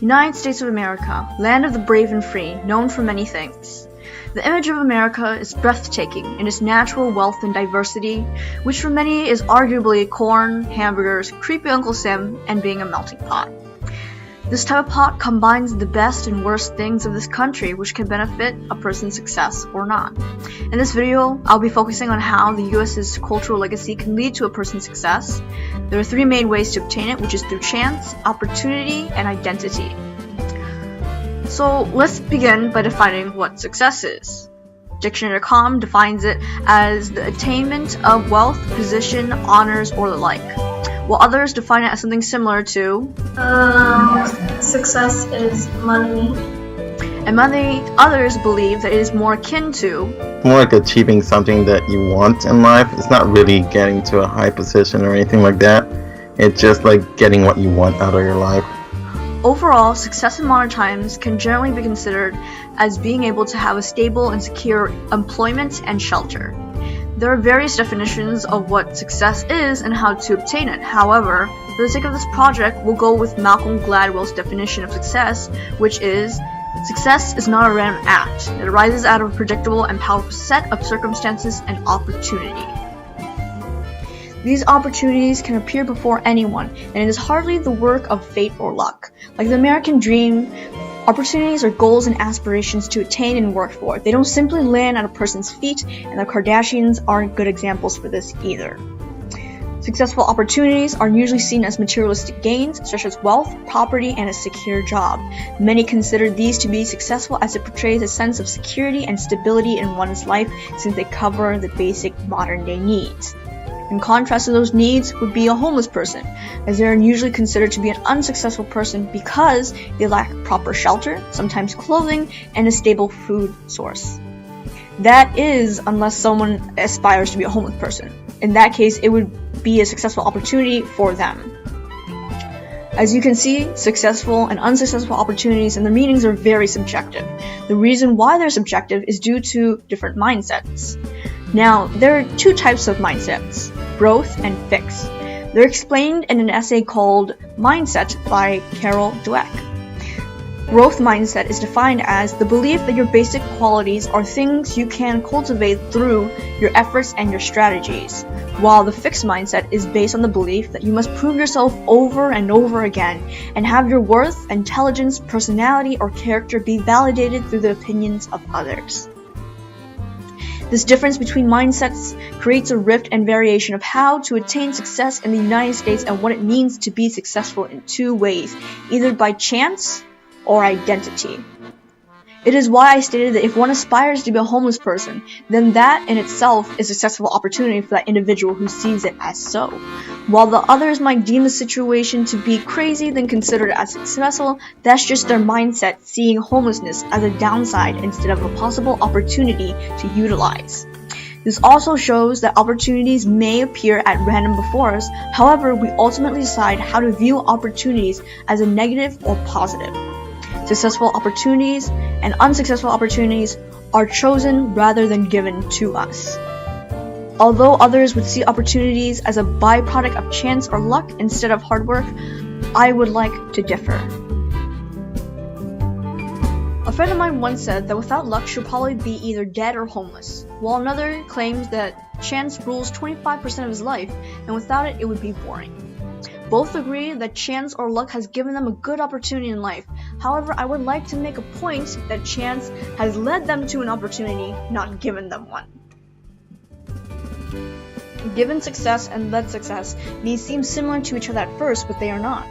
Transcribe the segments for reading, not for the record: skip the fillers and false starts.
United States of America, land of the brave and free, known for many things. The image of America is breathtaking in its natural wealth and diversity, which for many is arguably corn, hamburgers, creepy Uncle Sam, and being a melting pot. This type of pot combines the best and worst things of this country which can benefit a person's success or not. In this video, I'll be focusing on how the US's cultural legacy can lead to a person's success. There are three main ways to obtain it, which is through chance, opportunity, and identity. So let's begin by defining what success is. Dictionary.com defines it as the attainment of wealth, position, honors, or the like, while others define it as something similar to success is money. And many others believe that it is more akin to more like achieving something that you want in life. It's not really getting to a high position or anything like that. It's just like getting what you want out of your life. Overall, success in modern times can generally be considered as being able to have a stable and secure employment and shelter. There are various definitions of what success is and how to obtain it. However, for the sake of this project, we'll go with Malcolm Gladwell's definition of success, which is, success is not a random act. It arises out of a predictable and powerful set of circumstances and opportunity. These opportunities can appear before anyone, and it is hardly the work of fate or luck. Like the American dream, opportunities are goals and aspirations to attain and work for. They don't simply land at a person's feet, and the Kardashians aren't good examples for this either. Successful opportunities are usually seen as materialistic gains, such as wealth, property, and a secure job. Many consider these to be successful as it portrays a sense of security and stability in one's life, since they cover the basic modern-day needs. In contrast to those needs would be a homeless person, as they are usually considered to be an unsuccessful person because they lack proper shelter, sometimes clothing, and a stable food source. That is, unless someone aspires to be a homeless person. In that case, it would be a successful opportunity for them. As you can see, successful and unsuccessful opportunities and their meanings are very subjective. The reason why they're subjective is due to different mindsets. Now, there are two types of mindsets, growth and fixed. They're explained in an essay called Mindset by Carol Dweck. Growth mindset is defined as the belief that your basic qualities are things you can cultivate through your efforts and your strategies, while the fixed mindset is based on the belief that you must prove yourself over and over again and have your worth, intelligence, personality, or character be validated through the opinions of others. This difference between mindsets creates a rift and variation of how to attain success in the United States and what it means to be successful in two ways, either by chance or identity. It is why I stated that if one aspires to be a homeless person, then that in itself is a successful opportunity for that individual who sees it as so. While the others might deem the situation to be crazy then consider it as successful, that's just their mindset seeing homelessness as a downside instead of a possible opportunity to utilize. This also shows that opportunities may appear at random before us, however, we ultimately decide how to view opportunities as a negative or positive. Successful opportunities and unsuccessful opportunities are chosen rather than given to us. Although others would see opportunities as a byproduct of chance or luck instead of hard work, I would like to differ. A friend of mine once said that without luck she'll probably be either dead or homeless, while another claims that chance rules 25% of his life, and without it, it would be boring. Both agree that chance or luck has given them a good opportunity in life. However, I would like to make a point that chance has led them to an opportunity, not given them one. Given success and led success may seem similar to each other at first, but they are not.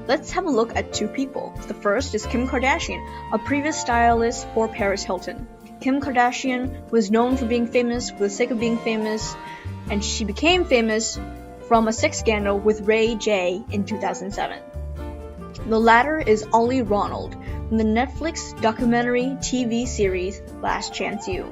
Let's have a look at two people. The first is Kim Kardashian, a previous stylist for Paris Hilton. Kim Kardashian was known for being famous for the sake of being famous, and she became famous from a sex scandal with Ray J in 2007. The latter is Ollie Ronald from the Netflix documentary TV series Last Chance U.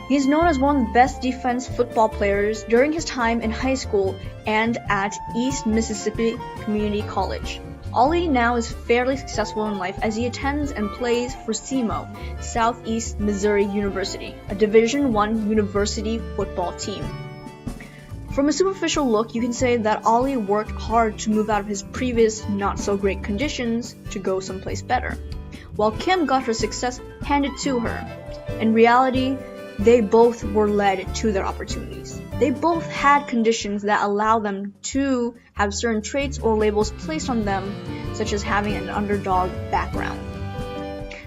He is known as one of the best defense football players during his time in high school and at East Mississippi Community College. Ollie now is fairly successful in life as he attends and plays for SEMO, Southeast Missouri University, a Division I university football team. From a superficial look, you can say that Ollie worked hard to move out of his previous not-so-great conditions to go someplace better, while Kim got her success handed to her. In reality, they both were led to their opportunities. They both had conditions that allow them to have certain traits or labels placed on them, such as having an underdog background.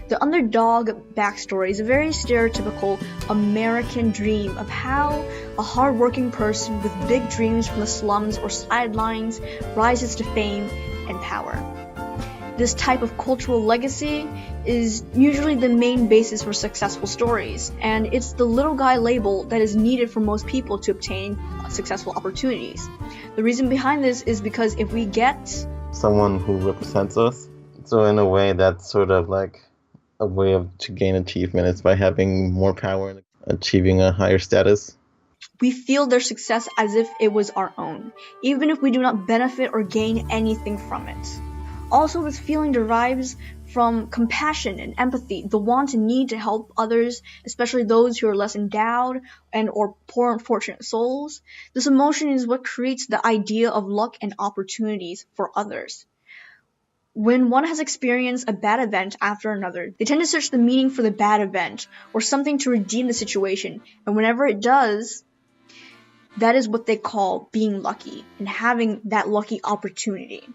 The underdog backstory is a very stereotypical American dream of how a hardworking person with big dreams from the slums or sidelines rises to fame and power. This type of cultural legacy is usually the main basis for successful stories, and it's the little guy label that is needed for most people to obtain successful opportunities. The reason behind this is because if we get someone who represents us, so in a way that's sort of like a way to gain achievement is by having more power and achieving a higher status. We feel their success as if it was our own, even if we do not benefit or gain anything from it. Also, this feeling derives from compassion and empathy, the want and need to help others, especially those who are less endowed and or poor unfortunate souls. This emotion is what creates the idea of luck and opportunities for others. When one has experienced a bad event after another, they tend to search the meaning for the bad event or something to redeem the situation, and whenever it does, that is what they call being lucky and having that lucky opportunity.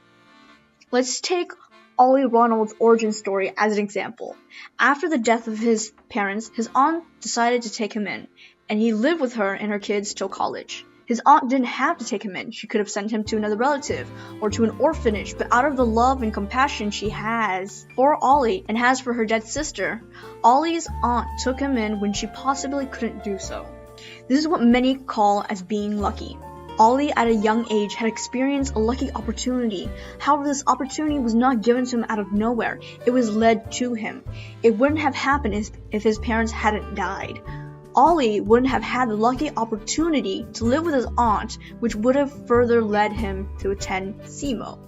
Let's take Ollie Ronald's origin story as an example. After the death of his parents, his aunt decided to take him in, and he lived with her and her kids till college. His aunt didn't have to take him in. She could have sent him to another relative or to an orphanage, but out of the love and compassion she has for Ollie and has for her dead sister, Ollie's aunt took him in when she possibly couldn't do so. This is what many call as being lucky. Ollie, at a young age, had experienced a lucky opportunity. However, this opportunity was not given to him out of nowhere. It was led to him. It wouldn't have happened if his parents hadn't died. Ollie wouldn't have had the lucky opportunity to live with his aunt, which would have further led him to attend SEMO.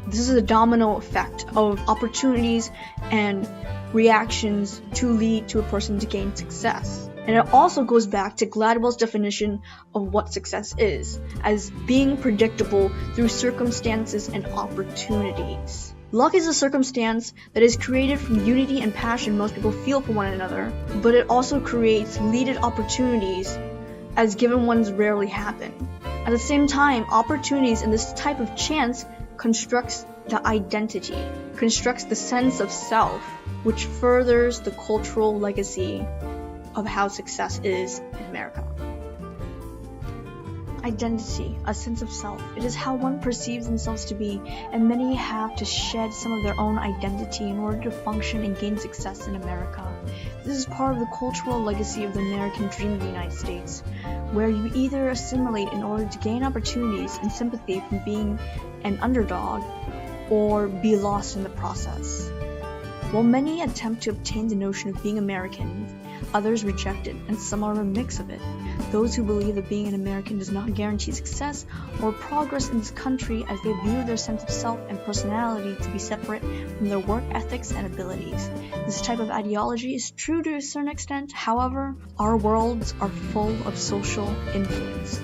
This is a domino effect of opportunities and reactions to lead to a person to gain success. And it also goes back to Gladwell's definition of what success is, as being predictable through circumstances and opportunities. Luck is a circumstance that is created from unity and passion most people feel for one another, but it also creates leaded opportunities, as given ones rarely happen. At the same time, opportunities in this type of chance constructs the identity, constructs the sense of self, which furthers the cultural legacy of how success is in America. Identity, a sense of self. It is how one perceives themselves to be, and many have to shed some of their own identity in order to function and gain success in America. This is part of the cultural legacy of the American dream of the United States, where you either assimilate in order to gain opportunities and sympathy from being an underdog, or be lost in the process. While many attempt to obtain the notion of being American, others reject it, and some are a mix of it. Those who believe that being an American does not guarantee success or progress in this country, as they view their sense of self and personality to be separate from their work ethics and abilities. This type of ideology is true to a certain extent. However, our worlds are full of social influence,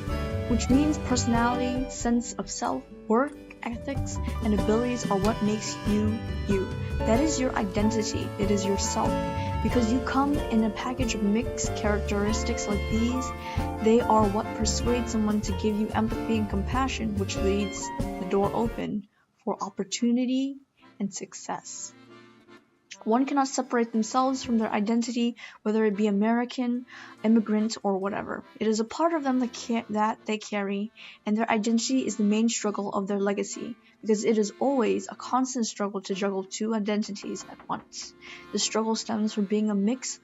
which means personality, sense of self, work ethics, and abilities are what makes you you. That is your identity. It is yourself. Because you come in a package of mixed characteristics like these, they are what persuade someone to give you empathy and compassion, which leads the door open for opportunity and success. One cannot separate themselves from their identity, whether it be American, immigrant, or whatever. It is a part of them that they carry, and their identity is the main struggle of their legacy, because it is always a constant struggle to juggle two identities at once. The struggle stems from being a mix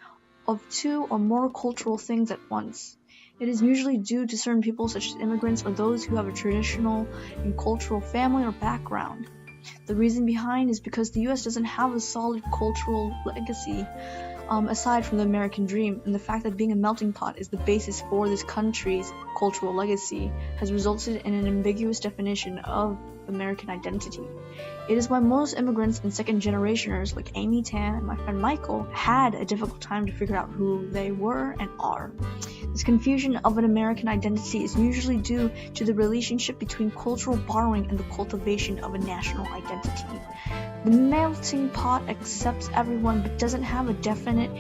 of two or more cultural things at once. It is usually due to certain people, such as immigrants or those who have a traditional and cultural family or background. The reason behind is because the US doesn't have a solid cultural legacy aside from the American dream, and the fact that being a melting pot is the basis for this country's cultural legacy has resulted in an ambiguous definition of American identity. It is why most immigrants and second generationers like Amy Tan and my friend Michael had a difficult time to figure out who they were and are. This confusion of an American identity is usually due to the relationship between cultural borrowing and the cultivation of a national identity. The melting pot accepts everyone but doesn't have a definite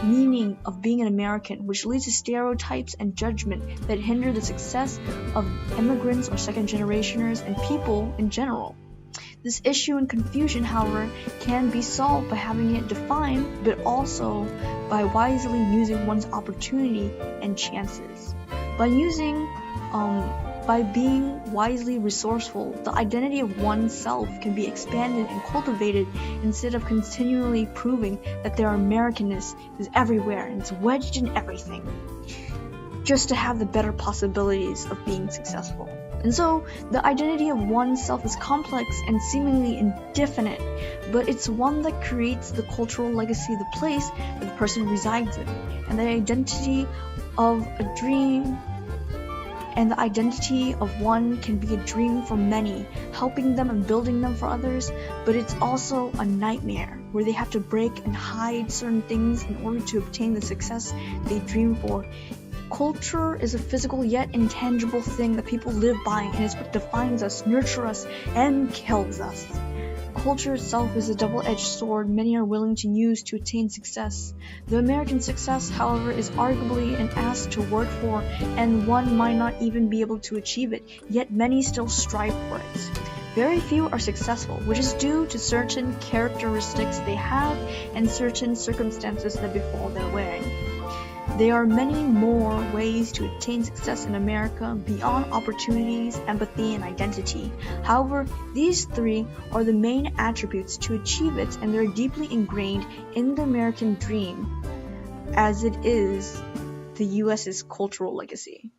meaning of being an American, which leads to stereotypes and judgment that hinder the success of immigrants or second-generationers and people in general. This issue and confusion, however, can be solved by having it defined, but also by wisely using one's opportunity and chances. By being wisely resourceful, the identity of oneself can be expanded and cultivated instead of continually proving that their Americanness is everywhere and it's wedged in everything, just to have the better possibilities of being successful. And so, the identity of oneself is complex and seemingly indefinite, but it's one that creates the cultural legacy of the place that the person resides in. And the identity of one can be a dream for many, helping them and building them for others, but it's also a nightmare where they have to break and hide certain things in order to obtain the success they dream for. Culture is a physical yet intangible thing that people live by, and it's what defines us, nurtures us, and kills us. Culture itself is a double-edged sword many are willing to use to attain success. The American success, however, is arguably an ask to work for, and one might not even be able to achieve it, yet many still strive for it. Very few are successful, which is due to certain characteristics they have and certain circumstances that befall their way. There are many more ways to attain success in America beyond opportunities, empathy, and identity. However, these three are the main attributes to achieve it, and they're deeply ingrained in the American dream, as it is the U.S.'s cultural legacy.